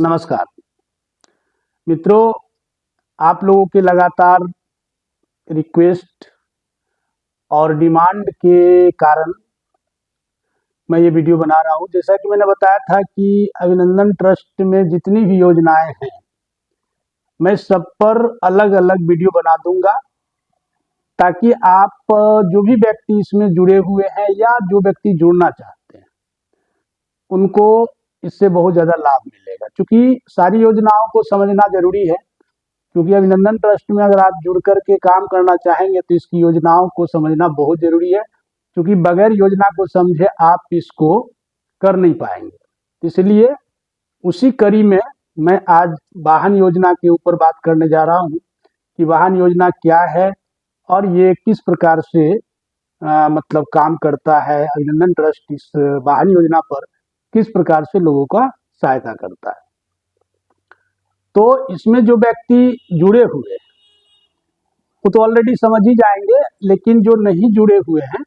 नमस्कार मित्रों, आप लोगों के लगातार रिक्वेस्ट और डिमांड के कारण मैं ये वीडियो बना रहा हूँ। जैसा कि मैंने बताया था कि अभिनंदन ट्रस्ट में जितनी भी योजनाएं हैं मैं सब पर अलग अलग वीडियो बना दूंगा, ताकि आप जो भी व्यक्ति इसमें जुड़े हुए हैं या जो व्यक्ति जुड़ना चाहते हैं उनको इससे बहुत ज़्यादा लाभ मिलेगा। क्योंकि सारी योजनाओं को समझना जरूरी है, क्योंकि अभिनंदन ट्रस्ट में अगर आप जुड़ करके काम करना चाहेंगे तो इसकी योजनाओं को समझना बहुत जरूरी है, क्योंकि बगैर योजना को समझे आप इसको कर नहीं पाएंगे। इसलिए उसी कड़ी में मैं आज वाहन योजना के ऊपर बात करने जा रहा हूँ कि वाहन योजना क्या है और ये किस प्रकार से मतलब काम करता है। अभिनंदन ट्रस्ट इस वाहन योजना पर किस प्रकार से लोगों का सहायता करता है। तो इसमें जो व्यक्ति जुड़े हुए हैं वो तो ऑलरेडी समझ ही जाएंगे, लेकिन जो नहीं जुड़े हुए हैं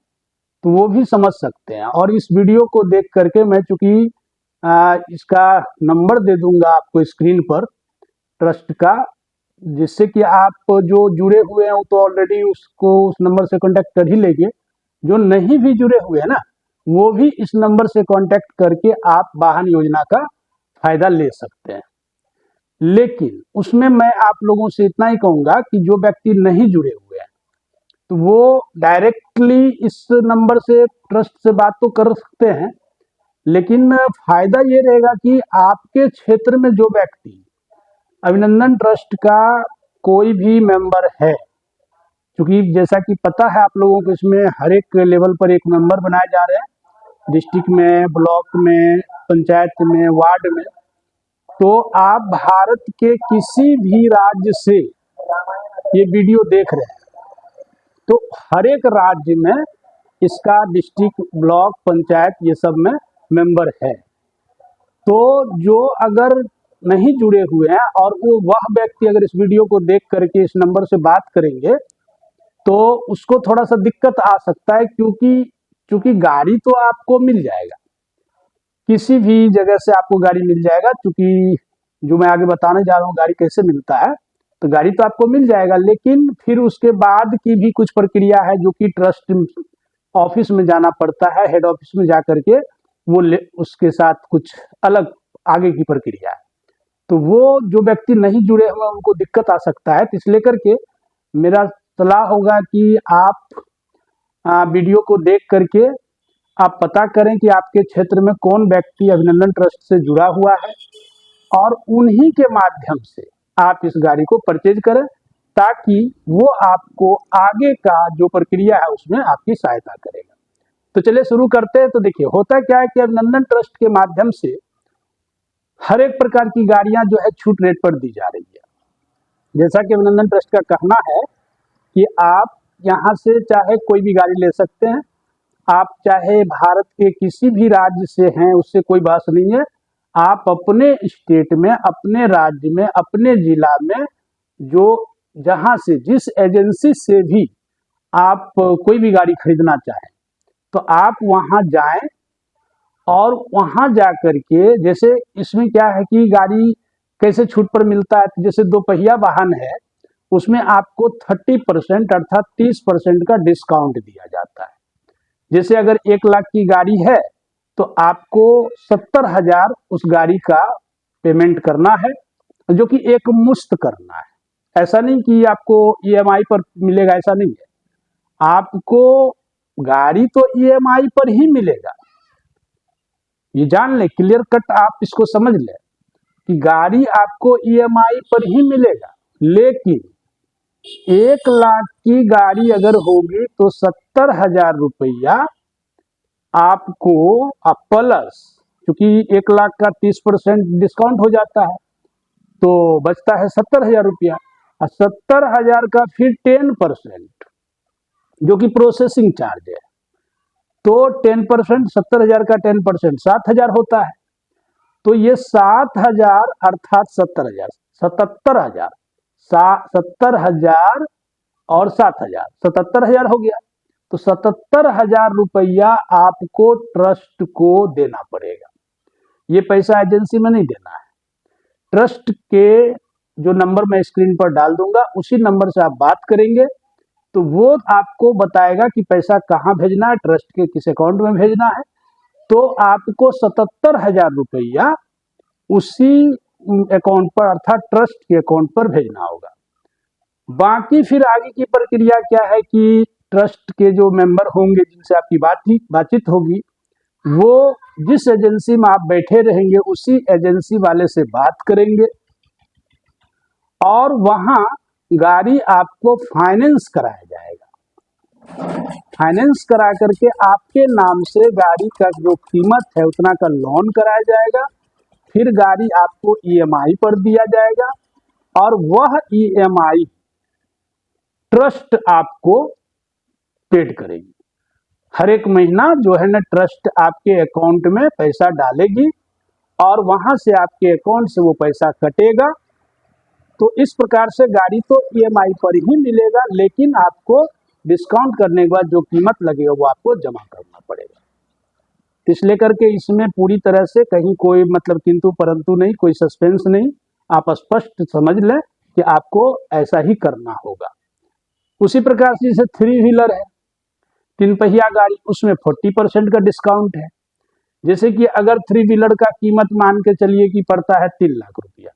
तो वो भी समझ सकते हैं। और इस वीडियो को देख करके मैं चूंकि इसका नंबर दे दूंगा आपको स्क्रीन पर ट्रस्ट का, जिससे कि आप जो जुड़े हुए हैं वो तो ऑलरेडी उसको उस नंबर से कांटेक्ट कर ही लेंगे। जो नहीं भी जुड़े हुए हैं ना, वो भी इस नंबर से कांटेक्ट करके आप वाहन योजना का फायदा ले सकते हैं। लेकिन उसमें मैं आप लोगों से इतना ही कहूंगा कि जो व्यक्ति नहीं जुड़े हुए हैं तो वो डायरेक्टली इस नंबर से ट्रस्ट से बात तो कर सकते हैं, लेकिन फायदा ये रहेगा कि आपके क्षेत्र में जो व्यक्ति अभिनंदन ट्रस्ट का कोई भी मेंबर है, क्योंकि जैसा कि पता है आप लोगों को इसमें हर एक लेवल पर एक मेंबर बनाए जा रहे हैं, डिस्ट्रिक्ट में, ब्लॉक में, पंचायत में, वार्ड में। तो आप भारत के किसी भी राज्य से ये वीडियो देख रहे हैं तो हर एक राज्य में इसका डिस्ट्रिक्ट, ब्लॉक, पंचायत ये सब में मेंबर है। तो जो अगर नहीं जुड़े हुए हैं और वह व्यक्ति अगर इस वीडियो को देख करके इस नंबर से बात करेंगे तो उसको थोड़ा सा दिक्कत आ सकता है, क्योंकि गाड़ी तो आपको मिल जाएगा, किसी भी जगह से आपको गाड़ी मिल जाएगा। क्योंकि जो मैं आगे बताने जा रहा हूँ गाड़ी कैसे मिलता है, तो गाड़ी तो आपको मिल जाएगा, लेकिन फिर उसके बाद की भी कुछ प्रक्रिया है जो कि ट्रस्ट ऑफिस में जाना पड़ता है। हेड ऑफिस में जा करके वो उसके साथ कुछ अलग आगे की प्रक्रिया है। तो वो जो व्यक्ति नहीं जुड़े हुए उनको दिक्कत आ सकता है। तो इसलिए करके मेरा सलाह होगा कि आप वीडियो को देख करके आप पता करें कि आपके क्षेत्र में कौन व्यक्ति अभिनंदन ट्रस्ट से जुड़ा हुआ है और उन्हीं के माध्यम से आप इस गाड़ी को परचेज करें, ताकि वो आपको आगे का जो प्रक्रिया है उसमें आपकी सहायता करेगा। तो चलिए शुरू करते हैं। तो देखिए होता क्या है कि अभिनंदन ट्रस्ट के माध्यम से हर एक प्रकार की गाड़ियां जो है छूट रेट पर दी जा रही है। जैसा कि अभिनंदन ट्रस्ट का कहना है कि आप यहाँ से चाहे कोई भी गाड़ी ले सकते हैं, आप चाहे भारत के किसी भी राज्य से हैं उससे कोई बहस नहीं है। आप अपने स्टेट में, अपने राज्य में, अपने जिला में जो जहां से जिस एजेंसी से भी आप कोई भी गाड़ी खरीदना चाहें तो आप वहां जाएं और वहां जा करके, जैसे इसमें क्या है कि गाड़ी कैसे छूट पर मिलता है, तो जैसे दो पहिया वाहन है उसमें आपको 30% अर्थात 30% का डिस्काउंट दिया जाता है। जैसे अगर 1 लाख की गाड़ी है तो आपको 70,000 उस गाड़ी का पेमेंट करना है, जो कि एक मुश्त करना है। ऐसा नहीं कि आपको ईएमआई पर मिलेगा, ऐसा नहीं है। आपको गाड़ी तो ईएमआई पर ही मिलेगा, ये जान ले, क्लियर कट आप इसको समझ ले कि गाड़ी आपको ईएमआई पर ही मिलेगा। लेकिन 1 लाख की गाड़ी अगर होगी तो 70,000 रुपया आपको प्लस, क्योंकि 1 लाख का 30% डिस्काउंट हो जाता है तो बचता है 70,000 रुपया। और 70,000 का फिर 10% जो कि प्रोसेसिंग चार्ज है, तो 10%, 70,000 का 10% 7,000 होता है। तो ये 7,000 अर्थात 70,000, 77,000, 70,000 और 7,000, 77,000 हो गया। तो 77,000 रुपया आपको ट्रस्ट को देना पड़ेगा। ये पैसा एजेंसी में नहीं देना है, ट्रस्ट के जो नंबर मैं स्क्रीन पर डाल दूंगा उसी नंबर से आप बात करेंगे तो वो आपको बताएगा कि पैसा कहाँ भेजना है, ट्रस्ट के किस अकाउंट में भेजना है। तो आपको 77,000 रुपया उसी अकाउंट पर अर्थात ट्रस्ट के अकाउंट पर भेजना होगा। बाकी फिर आगे की प्रक्रिया क्या है कि ट्रस्ट के जो मेंबर होंगे जिनसे आपकी बातचीत होगी, वो जिस एजेंसी में आप बैठे रहेंगे उसी एजेंसी वाले से बात करेंगे और वहां गाड़ी आपको फाइनेंस कराया जाएगा। फाइनेंस करा करके आपके नाम से गाड़ी का जो कीमत है उतना का लोन कराया जाएगा। फिर गाड़ी आपको ईएमआई पर दिया जाएगा और वह ईएमआई ट्रस्ट आपको पेड करेगी। हर एक महीना जो है ना ट्रस्ट आपके अकाउंट में पैसा डालेगी और वहां से आपके अकाउंट से वो पैसा कटेगा। तो इस प्रकार से गाड़ी तो ईएमआई पर ही मिलेगा, लेकिन आपको डिस्काउंट करने के बाद जो कीमत लगेगा वो आपको जमा करना पड़ेगा। इसलिए करके इसमें पूरी तरह से कहीं कोई मतलब किंतु परंतु नहीं, कोई सस्पेंस नहीं, आप स्पष्ट समझ लें कि आपको ऐसा ही करना होगा। उसी प्रकार से जैसे 3 व्हीलर है, 3 पहिया गाड़ी, उसमें 40% का डिस्काउंट है। जैसे कि अगर 3 व्हीलर का कीमत मान के चलिए कि पड़ता है 3 लाख रुपया,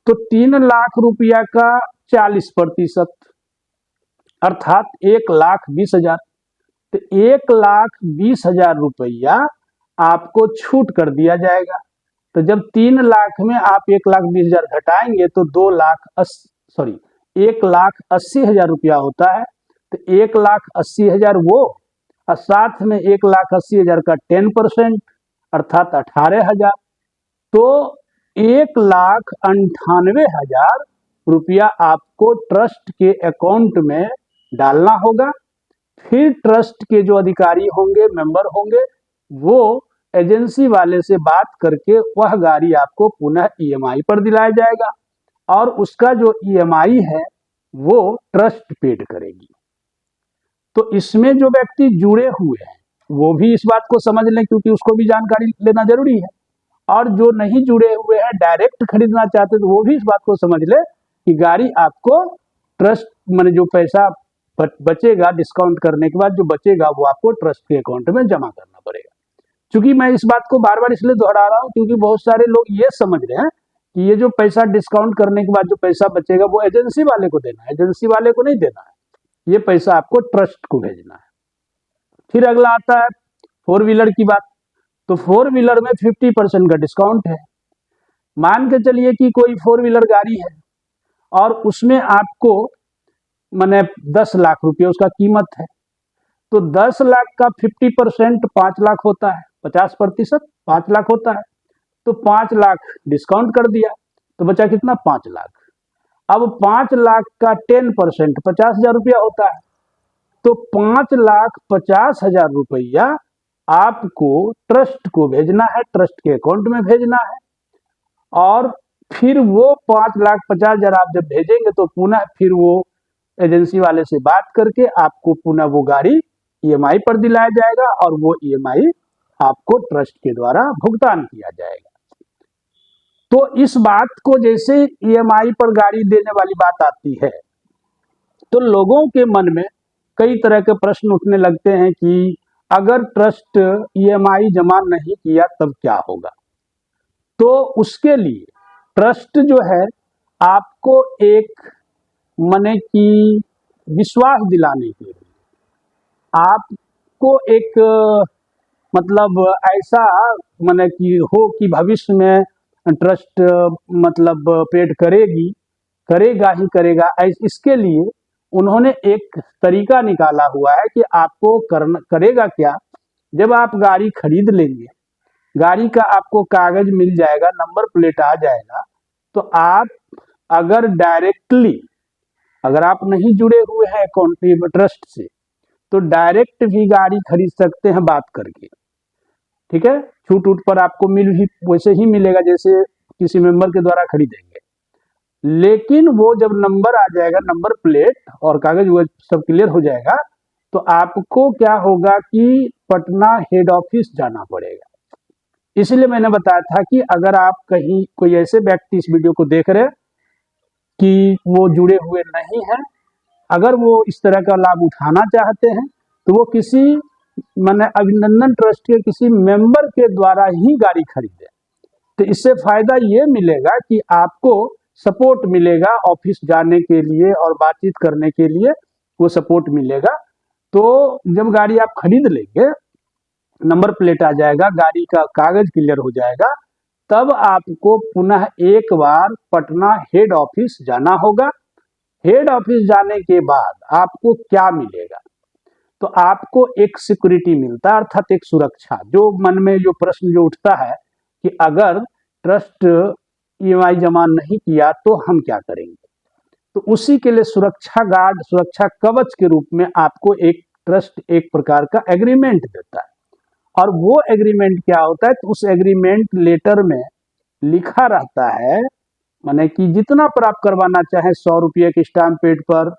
तो 3 लाख रुपया का 40% अर्थात 1,20,000, तो 1,20,000 रुपया आपको छूट कर दिया जाएगा। तो जब 3 लाख में आप 1,20,000 घटाएंगे तो 1,80,000 रुपया होता है। तो 1,80,000 वो और साथ में 1,80,000 का 10% अर्थात 18,000, तो 1,98,000 रुपया आपको ट्रस्ट के अकाउंट में डालना होगा। फिर ट्रस्ट के जो अधिकारी होंगे, मेंबर होंगे, वो एजेंसी वाले से बात करके वह गाड़ी आपको पुनः ईएमआई पर दिलाया जाएगा और उसका जो ईएमआई है वो ट्रस्ट पेड करेगी। तो इसमें जो व्यक्ति जुड़े हुए हैं वो भी इस बात को समझ लें, क्योंकि उसको भी जानकारी लेना जरूरी है। और जो नहीं जुड़े हुए हैं, डायरेक्ट खरीदना चाहते तो वो भी इस बात को समझ ले कि गाड़ी आपको ट्रस्ट माने जो पैसा बचेगा डिस्काउंट करने के बाद जो बचेगा वो आपको ट्रस्ट के अकाउंट में जमा करना पड़ेगा। क्योंकि मैं इस बात को बार बार इसलिए दोहरा रहा हूँ क्योंकि बहुत सारे लोग ये समझ रहे हैं कि ये जो पैसा डिस्काउंट करने के बाद जो पैसा बचेगा वो एजेंसी वाले को देना है। एजेंसी वाले को नहीं देना है, ये पैसा आपको ट्रस्ट को भेजना है। फिर अगला आता है 4 व्हीलर की बात। तो 4 व्हीलर में 50% का डिस्काउंट है। मान के चलिए कि कोई 4 व्हीलर गाड़ी है और उसमें आपको माने 10 लाख रुपये उसका कीमत है, तो 10 लाख का 50% 5 लाख होता है, 50% 5 लाख होता है। तो 5 लाख डिस्काउंट कर दिया तो बचा कितना, 5 लाख। अब 5 लाख का 10% 50,000 रुपया होता है, तो 5,50,000 रुपया आपको ट्रस्ट को भेजना है, ट्रस्ट के अकाउंट में भेजना है। और फिर वो 5,50,000 आप जब भेजेंगे तो पुनः फिर वो एजेंसी वाले से बात करके आपको पुनः वो गाड़ी ईएमआई पर दिलाया जाएगा और वो ईएमआई आपको ट्रस्ट के द्वारा भुगतान किया जाएगा। तो इस बात को जैसे ईएमआई पर गाड़ी देने वाली बात आती है तो लोगों के मन में कई तरह के प्रश्न उठने लगते हैं कि अगर ट्रस्ट ईएमआई जमा नहीं किया तब क्या होगा। तो उसके लिए ट्रस्ट जो है आपको एक मने की विश्वास दिलाने के लिए आपको एक मतलब ऐसा मने की हो कि भविष्य में ट्रस्ट मतलब पेड करेगा ही करेगा, इसके लिए उन्होंने एक तरीका निकाला हुआ है कि आपको करेगा क्या। जब आप गाड़ी खरीद लेंगे, गाड़ी का आपको कागज मिल जाएगा, नंबर प्लेट आ जाएगा, तो आप अगर डायरेक्टली अगर आप नहीं जुड़े हुए हैं अकाउंट ट्रस्ट से तो डायरेक्ट भी गाड़ी खरीद सकते हैं बात करके। ठीक है, छूट उट पर आपको वैसे ही मिलेगा जैसे किसी मेंबर के द्वारा खरीदेंगे। लेकिन वो जब नंबर आ जाएगा, नंबर प्लेट और कागज वो सब क्लियर हो जाएगा, तो आपको क्या होगा कि पटना हेड ऑफिस जाना पड़ेगा। इसलिए मैंने बताया था कि अगर आप कहीं कोई ऐसे व्यक्ति इस वीडियो को देख रहे हैं कि वो जुड़े हुए नहीं हैं, अगर वो इस तरह का लाभ उठाना चाहते हैं तो वो किसी मैंने अभिनंदन ट्रस्ट के किसी मेंबर के द्वारा ही गाड़ी खरीदे। तो इससे फायदा ये मिलेगा कि आपको सपोर्ट मिलेगा ऑफिस जाने के लिए और बातचीत करने के लिए, वो सपोर्ट मिलेगा। तो जब गाड़ी आप खरीद लेंगे, नंबर प्लेट आ जाएगा, गाड़ी का कागज क्लियर हो जाएगा, तब आपको पुनः एक बार पटना हेड ऑफिस जाना होगा। हेड ऑफिस जाने के बाद आपको क्या मिलेगा? तो आपको एक सिक्योरिटी मिलता है, अर्थात एक सुरक्षा। जो मन में जो प्रश्न जो उठता है कि अगर ट्रस्ट ईएमआई जमा नहीं किया तो हम क्या करेंगे, तो उसी के लिए सुरक्षा गार्ड, सुरक्षा कवच के रूप में आपको एक ट्रस्ट एक प्रकार का एग्रीमेंट देता है। और वो एग्रीमेंट क्या होता है? तो उस एग्रीमेंट लेटर में लिखा रहता है, माने कि जितना पर आप करवाना चाहें, 100 रुपये के स्टाम्प पेड पर,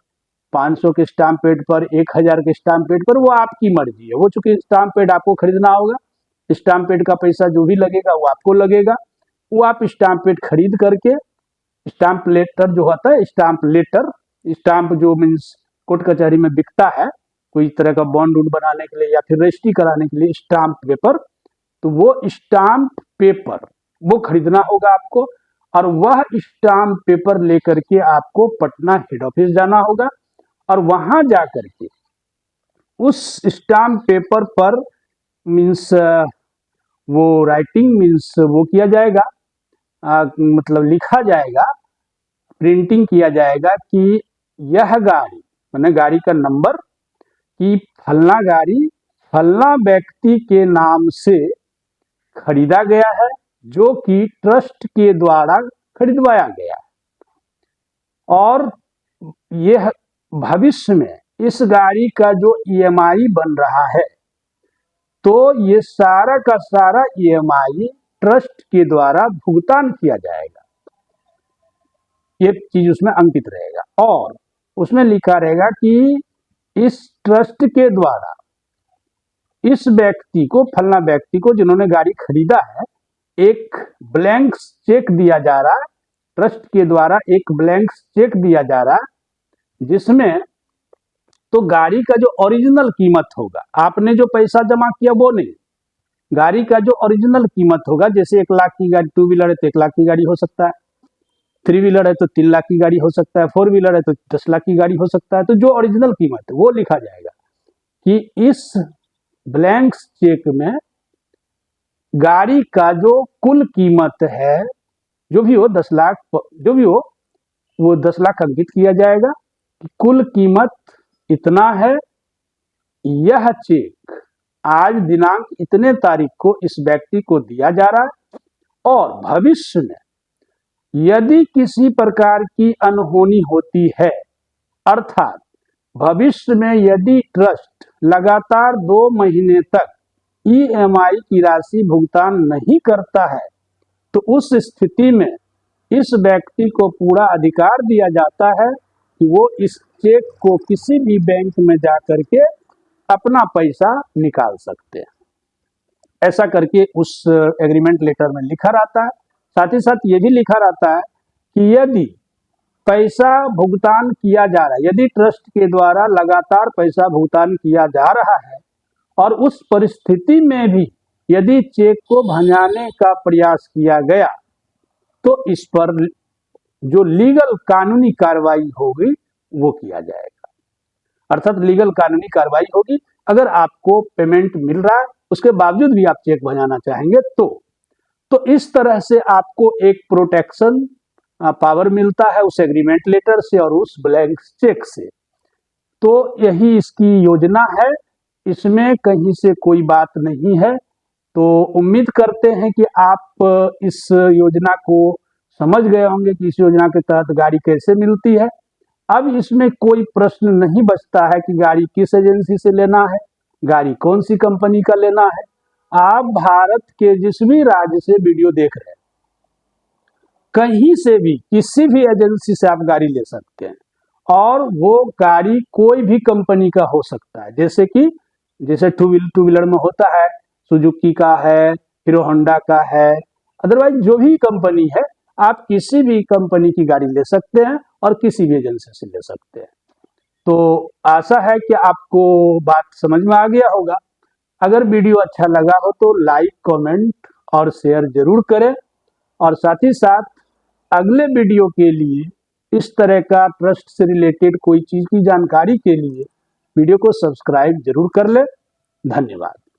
500 के स्टाम्प पेड पर, 1000 के स्टाम्प पेड पर, वो आपकी मर्जी है। वो चूंकि स्टाम्प पेड आपको खरीदना होगा, स्टाम्प पेड का पैसा जो भी लगेगा वो आपको लगेगा। वो आप स्टाम्प पेड खरीद करके, स्टाम्प लेटर जो होता है, स्टाम्प लेटर, स्टाम्प जो मीन्स कोर्ट कचहरी में बिकता है कोई तरह का बॉन्ड वूड बनाने के लिए या फिर रजिस्ट्री कराने के लिए, स्टाम्प पेपर, तो वो स्टाम्प पेपर वो खरीदना होगा आपको। और वह स्टाम्प पेपर लेकर के आपको पटना हेड ऑफिस जाना होगा और वहां जाकर के उस स्टाम्प पेपर पर मीन्स वो राइटिंग मीन्स वो किया जाएगा, मतलब लिखा जाएगा, प्रिंटिंग किया जाएगा कि यह गाड़ी, मैंने गाड़ी का नंबर, कि फलना गाड़ी फलना व्यक्ति के नाम से खरीदा गया है, जो कि ट्रस्ट के द्वारा खरीदवाया गया है। और यह भविष्य में इस गाड़ी का जो ईएमआई बन रहा है, तो ये सारा का सारा ईएमआई ट्रस्ट के द्वारा भुगतान किया जाएगा। ये चीज उसमें अंकित रहेगा और उसमें लिखा रहेगा कि इस ट्रस्ट के द्वारा इस व्यक्ति को, फलना व्यक्ति को जिन्होंने गाड़ी खरीदा है, एक ब्लैंक चेक दिया जा रहा है। ट्रस्ट के द्वारा एक ब्लैंक चेक दिया जा रहा है, जिसमें तो गाड़ी का जो ओरिजिनल कीमत होगा, आपने जो पैसा जमा किया वो नहीं, गाड़ी का जो ओरिजिनल कीमत होगा, जैसे 1 लाख की गाड़ी, 2 व्हीलर है तो 1 लाख की गाड़ी हो सकता है, 3 व्हीलर है तो 3 लाख की गाड़ी हो सकता है, 4 व्हीलर है तो 10 लाख की गाड़ी हो सकता है। तो जो ओरिजिनल कीमत है वो लिखा जाएगा कि इस ब्लैंक चेक में गाड़ी का जो कुल कीमत है, जो भी हो 10 लाख, जो भी हो, वो 10 लाख अंकित किया जाएगा कि कुल कीमत इतना है। यह चेक आज दिनांक इतने तारीख को इस व्यक्ति को दिया जा रहा है और भविष्य में यदि किसी प्रकार की अनहोनी होती है, अर्थात भविष्य में यदि ट्रस्ट लगातार 2 महीने तक ईएमआई की राशि भुगतान नहीं करता है, तो उस स्थिति में इस व्यक्ति को पूरा अधिकार दिया जाता है कि वो इस चेक को किसी भी बैंक में जा करके अपना पैसा निकाल सकते हैं। ऐसा करके उस एग्रीमेंट लेटर में लिखा रहता है। साथ ही साथ ये भी लिखा रहता है कि यदि पैसा भुगतान किया जा रहा है, यदि ट्रस्ट के द्वारा लगातार पैसा भुगतान किया जा रहा है और उस परिस्थिति में भी यदि चेक को भंजाने का प्रयास किया गया, तो इस पर जो लीगल कानूनी कार्रवाई होगी वो किया जाएगा। अर्थात लीगल कानूनी कार्रवाई होगी। अगर आपको पेमेंट मिल रहा है उसके बावजूद भी आप चेक भंजाना चाहेंगे तो इस तरह से आपको एक प्रोटेक्शन पावर मिलता है उस एग्रीमेंट लेटर से और उस ब्लैंक चेक से। तो यही इसकी योजना है, इसमें कहीं से कोई बात नहीं है। तो उम्मीद करते हैं कि आप इस योजना को समझ गए होंगे कि इस योजना के तहत गाड़ी कैसे मिलती है। अब इसमें कोई प्रश्न नहीं बचता है कि गाड़ी किस एजेंसी से लेना है, गाड़ी कौन सी कंपनी का लेना है। आप भारत के जिस भी राज्य से वीडियो देख रहे हैं, कहीं से भी किसी भी एजेंसी से आप गाड़ी ले सकते हैं और वो गाड़ी कोई भी कंपनी का हो सकता है। जैसे टू व्हीलर में होता है, सुजुकी का है हीरो होंडा का है, अदरवाइज जो भी कंपनी है, आप किसी भी कंपनी की गाड़ी ले सकते हैं और किसी भी एजेंसी से ले सकते हैं। तो आशा है कि आपको बात समझ में आ गया होगा। अगर वीडियो अच्छा लगा हो तो लाइक, कमेंट और शेयर जरूर करें, और साथ ही साथ अगले वीडियो के लिए इस तरह का ट्रस्ट से रिलेटेड कोई चीज़ की जानकारी के लिए वीडियो को सब्सक्राइब जरूर कर लें। धन्यवाद।